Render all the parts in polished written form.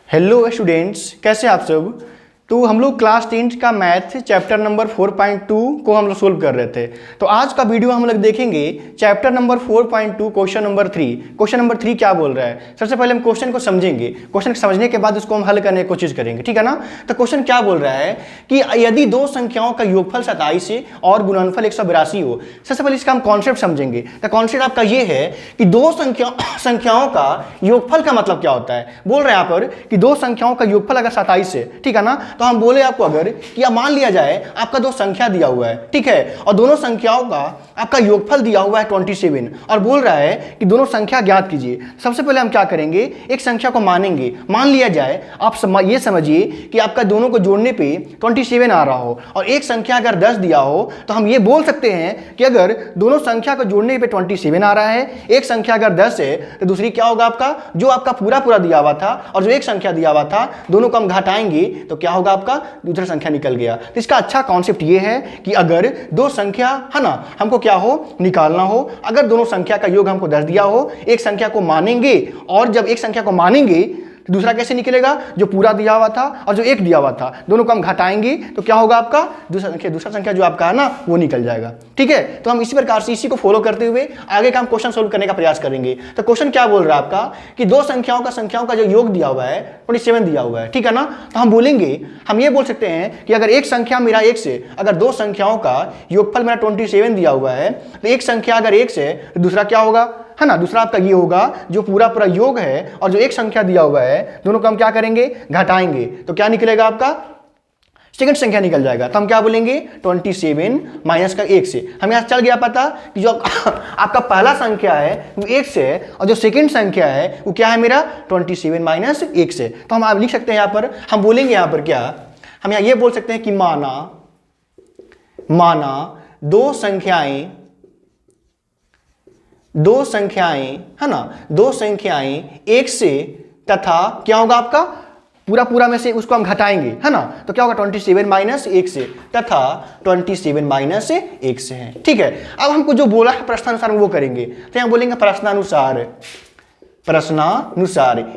Hello students, कैसे आप सब। तो हम लोग क्लास 10 का मैथ चैप्टर नंबर 4.2 को हम लोग सोल्व कर रहे थे। तो आज का वीडियो हम लोग देखेंगे chapter number 4.2 question number 3। Question number 3 क्या बोल रहा है, सबसे पहले हम क्वेश्चन को समझेंगे। क्वेश्चन समझने के बाद उसको हम हल करने की कोशिश करेंगे, ठीक है ना। तो क्वेश्चन क्या बोल रहा है कि यदि दो संख्याओं का योगफल 27 है और गुणनफल 182 हो। सबसे पहले इसका हम कॉन्सेप्ट समझेंगे। तो कॉन्सेप्ट आपका ये है कि दो संख्याओं का योगफल का मतलब क्या होता है। बोल रहे हैं यहाँ पर कि दो संख्याओं का योगफल अगर 27 है, ठीक है ना, तो हम बोले आपको अगर कि अब मान लिया जाए आपका दो संख्या दिया हुआ है, ठीक है, और दोनों संख्याओं का आपका योगफल दिया हुआ है 27 और बोल रहा है कि दोनों संख्या ज्ञात कीजिए। सबसे पहले हम क्या करेंगे, एक संख्या को मानेंगे। मान लिया जाए आप ये समझिए कि आपका दोनों को जोड़ने पे 27 आ रहा हो और एक संख्या अगर 10 दिया हो, तो हम ये बोल सकते हैं कि अगर दोनों संख्या को जोड़ने पे 27 आ रहा है, एक संख्या अगर 10 है तो दूसरी क्या होगा आपका, जो आपका पूरा दिया हुआ था और जो एक संख्या दिया हुआ था, दोनों को हम घटाएंगे तो क्या होगा आपका, दूसरा संख्या निकल गया। तो इसका अच्छा कॉन्सेप्ट ये है कि अगर दो संख्या है ना, हमको क्या हो, निकालना हो। अगर दोनों संख्या का योग हमको 10 दिया हो, एक संख्या को मानेंगे और जब एक संख्या को मानेंगे तो दूसरा कैसे निकलेगा, जो पूरा दिया हुआ था और जो एक दिया हुआ था, दोनों को हम घटाएंगे तो क्या होगा आपका, दूसरा संख्या जो आपका है ना वो निकल जाएगा। ठीक है, तो हम इसी प्रकार से इसी को फॉलो करते हुए आगे का हम क्वेश्चन सोल्व करने का प्रयास करेंगे। तो क्वेश्चन क्या बोल रहा है आपका कि दो संख्याओं का जो योग दिया हुआ है 27 दिया हुआ है, ठीक है ना। तो हम बोलेंगे, हम ये बोल सकते हैं कि अगर एक संख्या मेरा 1 से, अगर दो संख्याओं का योगफल मेरा 27 दिया हुआ है, तो एक संख्या अगर 1 से तो दूसरा क्या होगा, है ना, दूसरा आपका ये होगा जो पूरा योग है और जो एक संख्या दिया हुआ है, दोनों को हम क्या करेंगे, घटाएंगे तो क्या निकलेगा आपका, सेकंड संख्या निकल जाएगा। तो हम क्या बोलेंगे, 27 माइनस का 1 से। हम यहां चल गया पता कि जो आपका पहला संख्या है वो 1 से है और जो सेकंड संख्या है वो क्या है मेरा 27 माइनस 1 से। तो हम आप लिख सकते हैं यहां पर, हम बोलेंगे यहां पर क्या, हम यहां ये बोल सकते हैं कि माना दो संख्याएं है ना, दो संख्याएं 1 से तथा क्या होगा आपका पूरा में से उसको हम घटाएंगे, है ना, तो क्या होगा 27 माइनस 1 से तथा 27 माइनस 1 से है। ठीक है, अब हमको जो बोला है प्रश्नानुसार वो करेंगे। तो यहां बोलेंगे प्रश्नानुसार।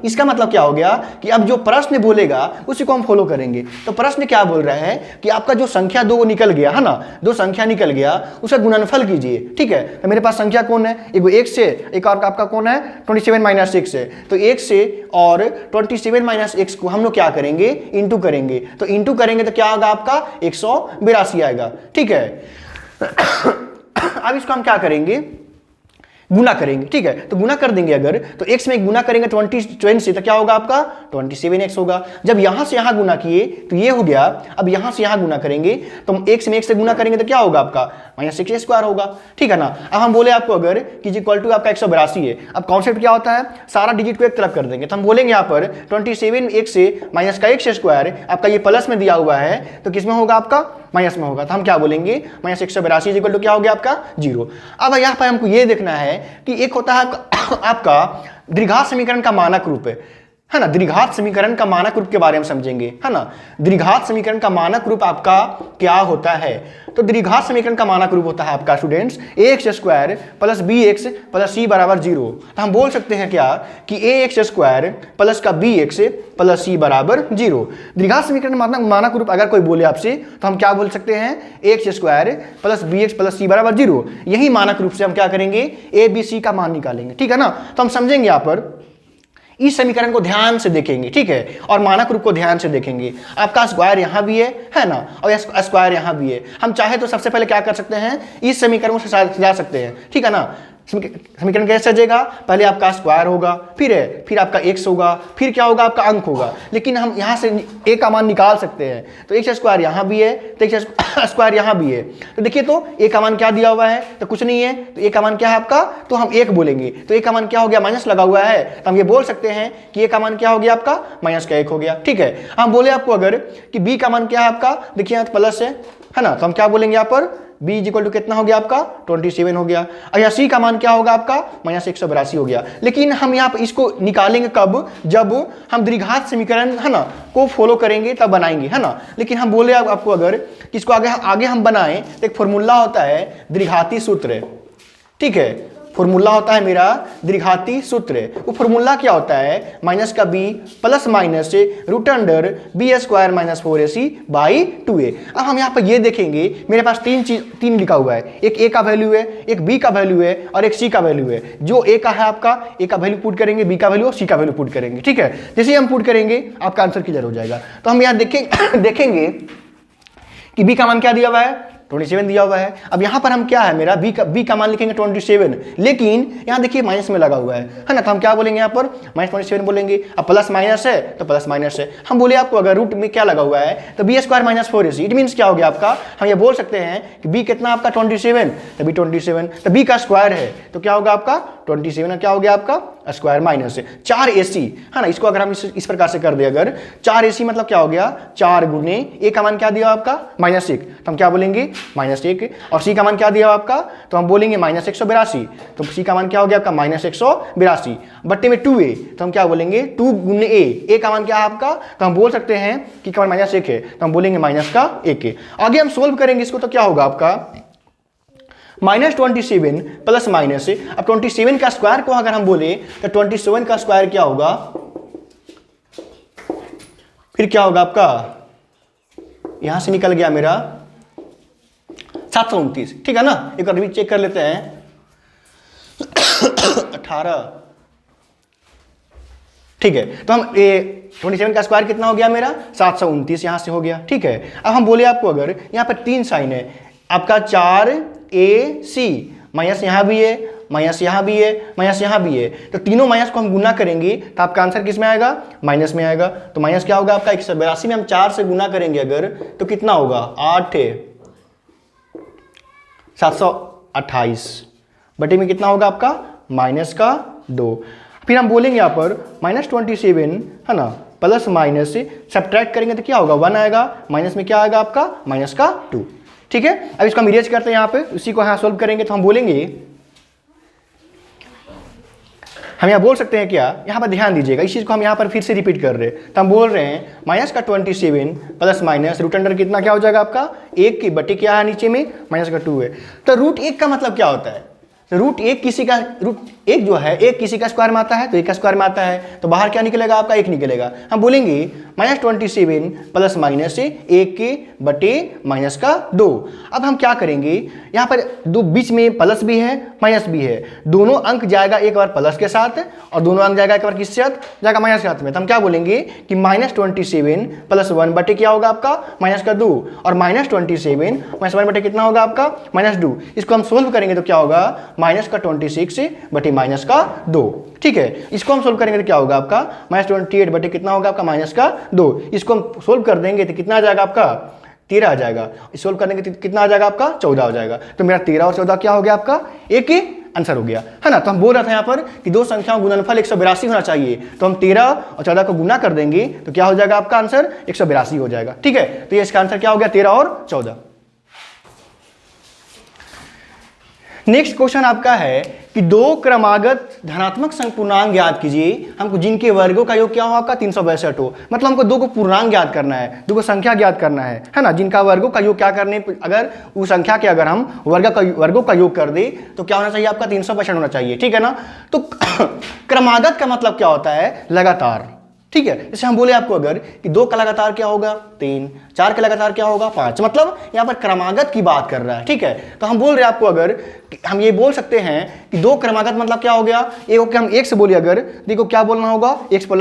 इसका मतलब क्या हो गया कि अब जो प्रश्न बोलेगा उसी को हम फॉलो करेंगे। तो प्रश्न क्या बोल रहा है कि आपका जो संख्या दो निकल गया है ना, दो संख्या निकल गया, उसका गुणनफल कीजिए। ठीक है, तो मेरे पास संख्या कौन है, एक 1 से, एक और आपका कौन है 27 माइनस 1 से। तो 1 से और 27 माइनस 1 को हम लोग क्या करेंगे, इंटू करेंगे। तो इंटू करेंगे तो क्या होगा आपका 182 आएगा। ठीक है, अब इसको हम क्या करेंगे, गुना करेंगे। ठीक है, तो गुना कर देंगे अगर, तो x में गुना करेंगे 27 से तो क्या होगा आपका 27x होगा। जब यहां से यहां गुना किए तो ये हो गया, अब यहां से यहां गुना करेंगे तो x में 1 से गुना करेंगे तो क्या होगा आपका माइनस 6x² होगा। ठीक है ना। अब हम बोले आपको अगर कि इक्वल टू आपका 182 है। अब कॉन्सेप्ट क्या होता है, सारा डिजिट को एक तरफ कर देंगे। तो हम बोलेंगे यहाँ पर 27 1 से माइनस का x² आपका ये प्लस में दिया हुआ है तो किसमें होगा आपका, माइनस में होगा। तो हम क्या बोलेंगे, माइनस 182 इक्वल टू क्या हो गया आपका 0। अब यहाँ पर हमको ये देखना है कि एक होता है आपका द्विघात समीकरण का मानक रूप है ना, द्विघात समीकरण का मानक रूप के बारे में समझेंगे, है ना। द्विघात समीकरण का मानक रूप आपका क्या होता है, तो द्विघात समीकरण का मानक रूप होता है आपका students ax² plus bx plus c बराबर 0। तो हम बोल सकते हैं क्या कि ax² प्लस का bx प्लस c बराबर 0। द्विघात समीकरण मानक रूप अगर कोई बोले आपसे तो हम क्या बोल सकते हैं, ax² plus bx plus c बराबर 0। यही मानक रूप से हम क्या करेंगे, a b c का मान निकालेंगे। ठीक है ना। तो हम समझेंगे यहाँ पर, इस समीकरण को ध्यान से देखेंगे, ठीक है, और मानक रूप को ध्यान से देखेंगे। आपका स्क्वायर यहां भी है ना, और स्क्वायर यहां भी है। हम चाहे तो सबसे पहले क्या कर सकते हैं, इस समीकरण से सजा सकते हैं। ठीक है ना। समीकरण कैसे सजेगा, पहले आपका स्क्वायर होगा, फिर आपका x होगा, फिर क्या होगा आपका अंक होगा। लेकिन हम यहाँ से a का मान निकाल सकते हैं। तो x² यहाँ भी है तो x² यहाँ भी है। तो देखिए तो a का मान क्या दिया हुआ है, तो कुछ नहीं है। तो a का मान क्या है आपका, तो हम 1 बोलेंगे। तो a का मान क्या हो गया, माइनस लगा हुआ है, तो हम ये बोल सकते हैं कि a का मान क्या हो गया आपका माइनस का 1 हो गया। ठीक है, हम बोले आपको अगर कि b का मान क्या है आपका, देखिए यहाँ प्लस है ना, तो हम क्या बोलेंगे यहाँ पर b इक्वल टू कितना हो गया आपका 27 हो गया। और यहाँ c का मान क्या होगा आपका माइनस 182 हो गया। लेकिन हम यहाँ पर इसको निकालेंगे कब, जब हम द्विघात समीकरण है ना को फॉलो करेंगे तब बनाएंगे, है ना। लेकिन हम बोले आपको अगर कि इसको आगे हम बनाएं तो एक फॉर्मूला होता है द्विघाती सूत्र। ठीक है, फॉर्मूला होता है मेरा द्विघाती सूत्र। वो फॉर्मूला क्या होता है, माइनस का b plus minus root under b square minus 4ac by 2a। अब हम यहाँ पर ये देखेंगे मेरे पास तीन लिखा हुआ है, एक ए का वैल्यू है, एक बी का वैल्यू है और एक सी का वैल्यू है। जो ए का है आपका ए का वैल्यू पुट करेंगे, बी का वैल्यू और सी का वैल्यू पुट करेंगे, ठीक है। जैसे ही हम पुट करेंगे आपका आंसर क्लियर हो जाएगा। तो हम यहाँ देखेंगे कि बी का मान क्या दिया हुआ है, 27 दिया हुआ है। अब यहाँ पर हम क्या है मेरा बी का मान लिखेंगे 27, लेकिन यहाँ देखिए माइनस में लगा हुआ है ना, तो हम क्या बोलेंगे यहाँ पर -27 बोलेंगे। अब प्लस माइनस है तो प्लस माइनस है। हम बोले आपको अगर रूट में क्या लगा हुआ है तो b square minus 4ac, it means क्या हो गया आपका, हम ये बोल सकते हैं कि बी कितना आपका 27, तो बी 27, तो बी का स्क्वायर है तो क्या होगा आपका 27, क्या हो गया आपका स्क्वायर माइनस है 4ac, है ना। इसको अगर हम इस प्रकार से कर दे, अगर 4ac मतलब क्या हो गया 4 गुने ए का मान क्या दिया आपका -1, तो हम क्या बोलेंगे -1, और सी का मान क्या दिया आपका, तो हम बोलेंगे -182, तो सी का मान क्या हो गया आपका -182 बट्टे में 2a, तो हम क्या बोलेंगे 2 गुने ए का मान क्या है आपका, तो हम बोल सकते हैं कि का मान -1 है, तो हम बोलेंगे -1 आगे हम सोल्व करेंगे इसको, तो क्या होगा आपका -27 प्लस माइनस। अब 27 का स्क्वायर को अगर हम बोले तो 27 का स्क्वायर क्या होगा, फिर क्या होगा आपका, यहां से निकल गया मेरा 729, ठीक है ना। एक बार भी चेक कर लेते हैं 18, ठीक है। तो हम 27 का स्क्वायर कितना हो गया मेरा 729, यहां से हो गया, ठीक है। अब हम बोले आपको अगर यहां पर 3 साइन है आपका 4ac, माइनस यहाँ भी है, माइनस यहाँ भी है, माइनस यहाँ भी है, तो तीनों माइनस को हम गुना करेंगे तो आपका आंसर किस में आएगा, माइनस में आएगा। तो माइनस क्या होगा आपका 182 में हम 4 से गुना करेंगे अगर, तो कितना होगा 8 728 बटे में कितना होगा आपका -2। फिर हम बोलेंगे यहाँ पर -27 है ना, प्लस माइनस से सब्ट्रैक्ट करेंगे तो क्या होगा 1 आएगा, माइनस में क्या आएगा आपका -2, ठीक है। अब इसको हम इरेज करते हैं यहाँ पे, उसी को यहाँ सोल्व करेंगे तो हम बोलेंगे, हम यहाँ बोल सकते हैं क्या, यहाँ पर ध्यान दीजिएगा, इस चीज़ को हम यहाँ पर फिर से रिपीट कर रहे हैं। तो हम बोल रहे हैं -27 प्लस माइनस रूट अंडर कितना क्या हो जाएगा आपका 1 की बटे क्या है नीचे में -2 है। तो रूट 1 का मतलब क्या होता है, तो रूट 1 जो है 1 किसी का स्क्वायर में आता है तो 1 का स्क्वायर में आता है, तो बाहर क्या निकलेगा आपका 1 निकलेगा। हम बोलेंगे -27 प्लस माइनस से 1 के बटे -2। अब हम क्या करेंगे, यहाँ पर दो बीच में प्लस भी है माइनस भी है, दोनों अंक जाएगा एक बार प्लस के साथ और दोनों अंक जाएगा एक बार किसके साथ, जाएगा माइनस के साथ में। तो हम क्या बोलेंगे कि -27 प्लस 1 बटे क्या होगा आपका -2, और -27 -1 बटे कितना होगा आपका -2। इसको हम सोल्व करेंगे तो क्या होगा -26 बटे -2, ठीक है। इसको हम सोल्व करेंगे तो क्या होगा आपका -28 बटे कितना होगा आपका -2। इसको हम सोल्व कर देंगे तो कितना आ जाएगा आपका 13 आ जाएगा। सोल्व करने के कितना आ जाएगा आपका 14 हो जाएगा। तो मेरा 13 और 14 क्या हो गया आपका एक ही आंसर हो गया, है ना। तो हम बोल रहे थे यहाँ पर कि दो संख्याओं गुणनफल 182 होना चाहिए, तो हम 13 और 14 को गुना कर देंगे तो क्या हो जाएगा आपका आंसर 182 हो जाएगा, ठीक है। तो ये इसका आंसर क्या हो गया 13 और 14। नेक्स्ट क्वेश्चन आपका है कि दो क्रमागत धनात्मक पूर्णांक ज्ञात कीजिए, हमको जिनके वर्गों का योग क्या हो आपका 362 हो। मतलब हमको दो को पूर्णांक ज्ञात करना है, दो को संख्या ज्ञात करना है ना, जिनका वर्गों का योग क्या करने, अगर उस संख्या के अगर हम वर्गों का योग कर दे तो क्या होना चाहिए आपका 362 होना चाहिए, ठीक है ना। तो क्रमागत का मतलब क्या होता है लगातार, ठीक है। जैसे हम बोले आपको अगर कि 2 का लगातार क्या होगा 3, 4 का लगातार क्या होगा 5, मतलब यहाँ पर क्रमागत की बात कर रहा है, ठीक है। तो हम बोल रहे हैं आपको अगर हम ये बोल सकते हैं कि 2 क्रमागत मतलब क्या हो गया, एक हम 1 से बोले अगर, देखो क्या बोलना होगा x +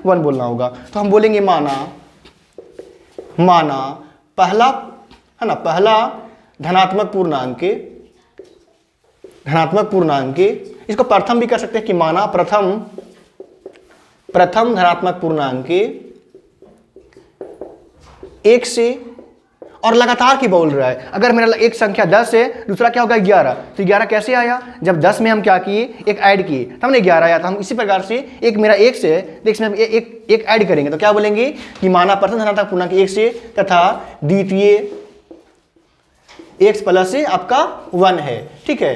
1 बोलना होगा। तो हम बोलेंगे माना पहला है ना, पहला धनात्मक पूर्णांक, इसको प्रथम भी कर सकते हैं कि माना प्रथम धनात्मक पूर्णांक 1 से, और लगातार की बोल रहा है। अगर मेरा एक संख्या 10 है, दूसरा क्या होगा 11, तो 11 कैसे आया, जब 10 में हम क्या किए एक ऐड किए तब हमने 11 आया था। हम इसी प्रकार से एक मेरा 1 से, इसमें हम एक ऐड करेंगे तो क्या बोलेंगे कि माना प्रथम धनात्मक पूर्णांक 1 से तथा द्वितीय x + आपका 1 है, ठीक है।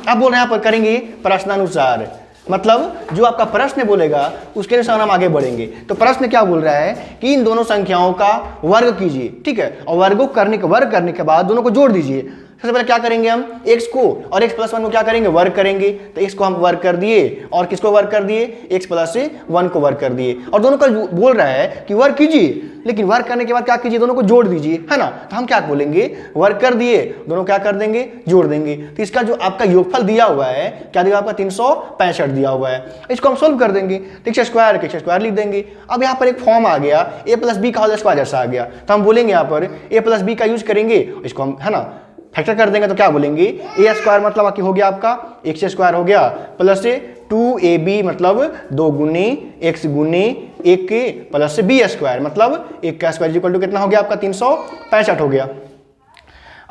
अब बोल रहे हैं यहाँ पर करेंगे प्रश्नानुसार, मतलब जो आपका प्रश्न बोलेगा उसके अनुसार हम आगे बढ़ेंगे। तो प्रश्न क्या बोल रहा है कि इन दोनों संख्याओं का वर्ग कीजिए, ठीक है, और वर्ग करने के बाद दोनों को जोड़ दीजिए। सबसे पहले क्या करेंगे हम x को और x प्लस 1 को क्या करेंगे, वर्क करेंगे। तो x को हम वर्क कर दिए और किसको वर्क कर दिए, x प्लस 1 को वर्क कर दिए। और दोनों का बोल रहा है कि वर्क कीजिए, लेकिन वर्क करने के बाद क्या कीजिए, दोनों को जोड़ दीजिए, है ना। तो हम क्या बोलेंगे, वर्क कर दिए, दोनों क्या कर देंगे, जोड़ देंगे। तो इसका जो आपका योगफल दिया हुआ है क्या दिया, आपका 365 दिया हुआ है। इसको हम सोल्व कर देंगे, तो x स्क्वायर लिख देंगे। अब यहाँ पर एक फॉर्म आ गया a प्लस बी का होल स्क्वायर जैसा आ गया। तो हम बोलेंगे यहाँ पर a प्लस बी का यूज करेंगे, इसको हम, है ना, फैक्टर कर देंगे। तो क्या बोलेंगे, ए स्क्वायर मतलब बाकी हो गया आपका एक्स स्क्वायर हो गया, प्लस 2ab मतलब 2 गुने x गुने 1 प्लस बी स्क्वायर मतलब 1 का स्क्वायर इक्वल टू कितना हो गया आपका 365 हो गया।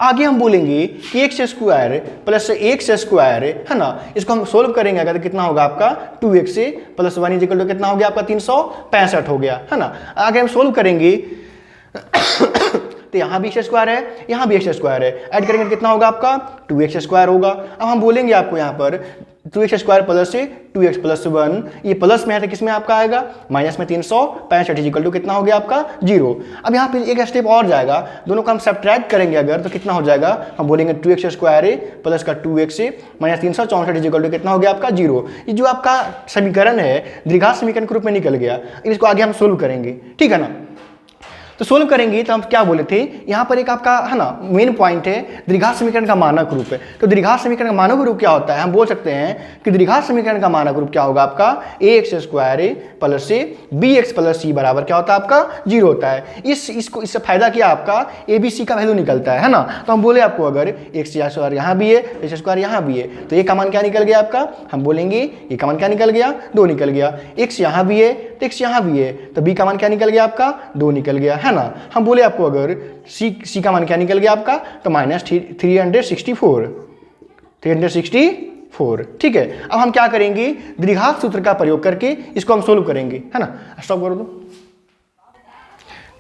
आगे हम बोलेंगे कि x square plus x square, है ना, इसको हम सोल्व करेंगे अगर, तो कितना होगा आपका 2x प्लस 1 इक्वल टू कितना हो गया आपका 365 हो गया, है ना। आगे हम सोल्व करेंगे तो यहाँ भी एक्स स्क्वायर है, यहाँ भी एक्स स्क्वायर है, ऐड करेंगे कितना होगा आपका 2x स्क्वायर होगा। अब हम बोलेंगे आपको यहाँ पर 2x square plus 2x plus 1, ये प्लस में है तो किस में आपका आएगा, माइनस में 365 इक्वल टू कितना हो गया आपका 0। अब यहाँ पे एक स्टेप और जाएगा, दोनों का हम सब्ट्रैक्ट करेंगे अगर, तो कितना हो जाएगा, हम बोलेंगे 2x स्क्वायर प्लस का 2x माइनस 364 इक्वल टू कितना हो गया आपका 0। ये जो आपका समीकरण है द्विघात समीकरण के रूप में निकल गया। इसको आगे हम सोल्व करेंगे, ठीक है ना। तो सोल्व करेंगे तो हम क्या बोले थे, यहाँ पर एक आपका, है ना, मेन पॉइंट है द्विघात समीकरण का मानक रूप है। तो द्विघात समीकरण का मानक रूप क्या होता है, हम बोल सकते हैं कि द्विघात समीकरण का मानक रूप क्या होगा आपका ax square plus bx plus c बराबर क्या होता है आपका 0 होता है। इससे फायदा क्या आपका abc का वैल्यू निकलता है ना। तो हम बोले आपको अगर x स्क्वायर यहाँ भी है, x स्क्वायर यहाँ भी है, तो ये का मान क्या निकल गया आपका, हम बोलेंगे ये का मान क्या निकल गया 2 निकल गया। x यहाँ भी है तो x यहाँ भी है, तो b का मान क्या निकल गया आपका 2 निकल गया, है ना। हम बोले आपको अगर c का मान क्या निकल गया आपका, तो माइनस 364, ठीक है। अब हम क्या करेंगे, द्विघात सूत्र का प्रयोग करके इसको हम सोल्व करेंगे, है ना। स्टॉप कर दो।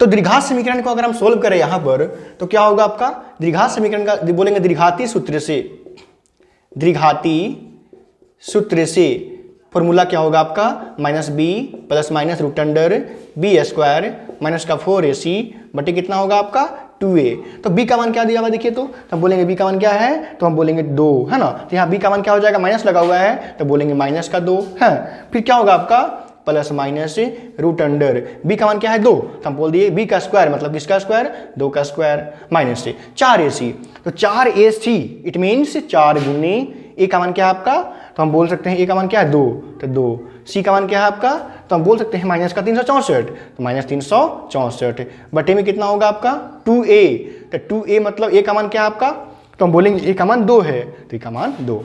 तो द्विघात समीकरण को अगर हम सोल्व करें यहां पर तो क्या होगा आपका, द्विघात समीकरण का बोलेंगे द्विघाती सूत्र से फॉर्मूला क्या होगा आपका minus b plus minus root under b square minus का 4ac बटे कितना होगा आपका 2a। तो b का मान क्या दिया हुआ देखिए, तो हम बोलेंगे b का मान क्या है, तो हम बोलेंगे 2, है ना। तो यहाँ b का मान क्या हो जाएगा, माइनस लगा हुआ है तो बोलेंगे माइनस का 2 है। फिर क्या होगा आपका plus minus root under b का मान क्या है 2, तो हम बोल दिए b का स्क्वायर मतलब किसका स्क्वायर 2 का स्क्वायर माइनस से 4ac। तो 4ac इट मीन्स 4 गुने a का मान क्या है आपका, तो हम बोल सकते हैं a का मान क्या है 2, तो 2। c का मान क्या है आपका, तो हम बोल सकते हैं माइनस का 364, तो माइनस 364 बटे में कितना होगा आपका 2a। तो 2a मतलब a का मान क्या है आपका, तो हम बोलेंगे a का मान 2 है, तो a का मान 2।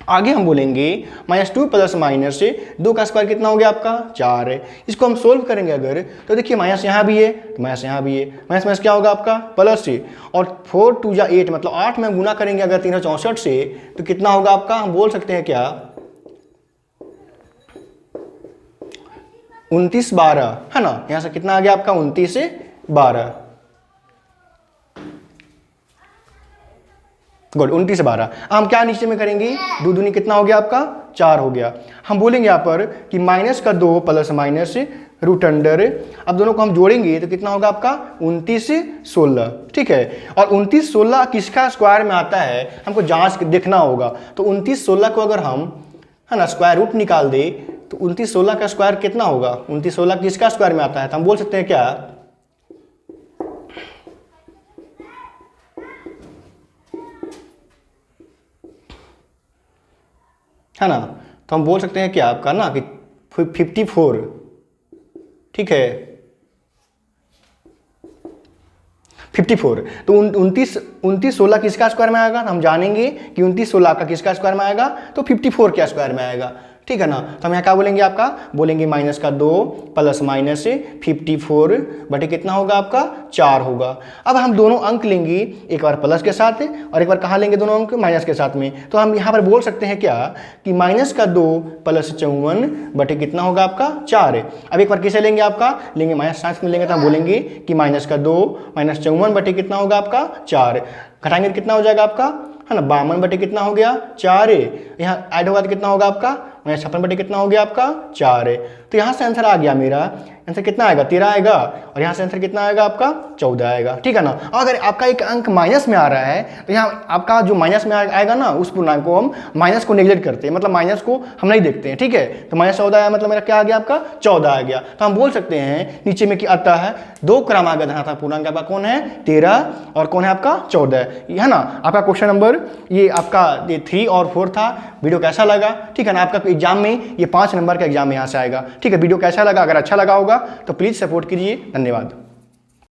आगे हम बोलेंगे -2 प्लस माइनस से 2 का स्क्वायर कितना हो गया आपका 4 है। इसको हम सोल्व करेंगे अगर, तो देखिए माइनस यहाँ भी है तो माइनस यहाँ भी है, माइनस माइनस क्या होगा आपका प्लस से, और 4 2 जा 8 मतलब 8 में गुना करेंगे अगर 364 से तो कितना होगा आपका, हम बोल सकते हैं क्या 29 12, है ना। यहाँ से कितना आ गया आपका 29 से 12, गुड 29 से 12। हम क्या नीचे में करेंगे, 2 दूनी कितना हो गया आपका 4 हो गया। हम बोलेंगे यहाँ पर कि माइनस का 2 प्लस माइनस रूट अंडर, अब दोनों को हम जोड़ेंगे तो कितना होगा आपका 29 से 16, ठीक है। और 29 16 किसका स्क्वायर में आता है हमको जांच देखना होगा। तो 29 16 को अगर हम, है ना, स्क्वायर रूट निकाल दे तो 29 16 का स्क्वायर कितना होगा, 29 16 किसका स्क्वायर में आता है, तो हम बोल सकते हैं क्या, है ना। तो हम बोल सकते हैं क्या आपका ना कि 54, ठीक है 54। तो 29 16 किसका स्क्वायर में आएगा, हम जानेंगे कि 29 16 का किसका स्क्वायर में आएगा, तो 54 क्या स्क्वायर में आएगा, ठीक है ना। तो हम यहाँ क्या बोलेंगे आपका, बोलेंगे माइनस का 2 प्लस माइनस 54 बटे कितना होगा आपका 4 होगा। अब हम दोनों अंक लेंगे, एक बार प्लस के साथ और एक बार कहाँ लेंगे दोनों अंक माइनस के साथ में। तो हम यहाँ पर बोल सकते हैं क्या कि माइनस का 2 प्लस 54 बटे कितना होगा आपका 4 है। अब एक बार किसे लेंगे आपका, लेंगे माइनस साथ में लेंगे तो हम बोलेंगे कि माइनस का 2 माइनस 54 बटे कितना होगा आपका 4, घटाएंगे तो कितना हो जाएगा आपका, है ना 52 बटे कितना हो गया 4 है। यहाँ ऐड होगा तो कितना होगा आपका -56 बटे कितना हो गया आपका 4 है। तो यहाँ से आंसर आ गया मेरा, आंसर कितना आएगा 13 आएगा, और यहाँ से आंसर कितना आएगा आपका 14 आएगा, ठीक है ना। अगर आपका एक अंक माइनस में आ रहा है तो यहाँ आपका जो माइनस में आएगा ना उस पूर्णांक को हम माइनस को नेग्लेक्ट करते हैं, मतलब माइनस को हम नहीं देखते हैं, ठीक है। तो -14 आया मतलब मेरा क्या आ गया आपका 14 आ गया। तो हम बोल सकते हैं नीचे में कि अतः 2 क्रमागत धनात्मक पूर्णांक आपका कौन है 13 और कौन है आपका 14, है ना। आपका क्वेश्चन नंबर ये आपका 3 और 4 था। वीडियो कैसा लगा, ठीक है ना। आपका एग्जाम में ये 5 नंबर का एग्जाम यहाँ से आएगा, ठीक है। वीडियो कैसा लगा, अगर अच्छा लगा होगा तो प्लीज़ सपोर्ट कीजिए। धन्यवाद।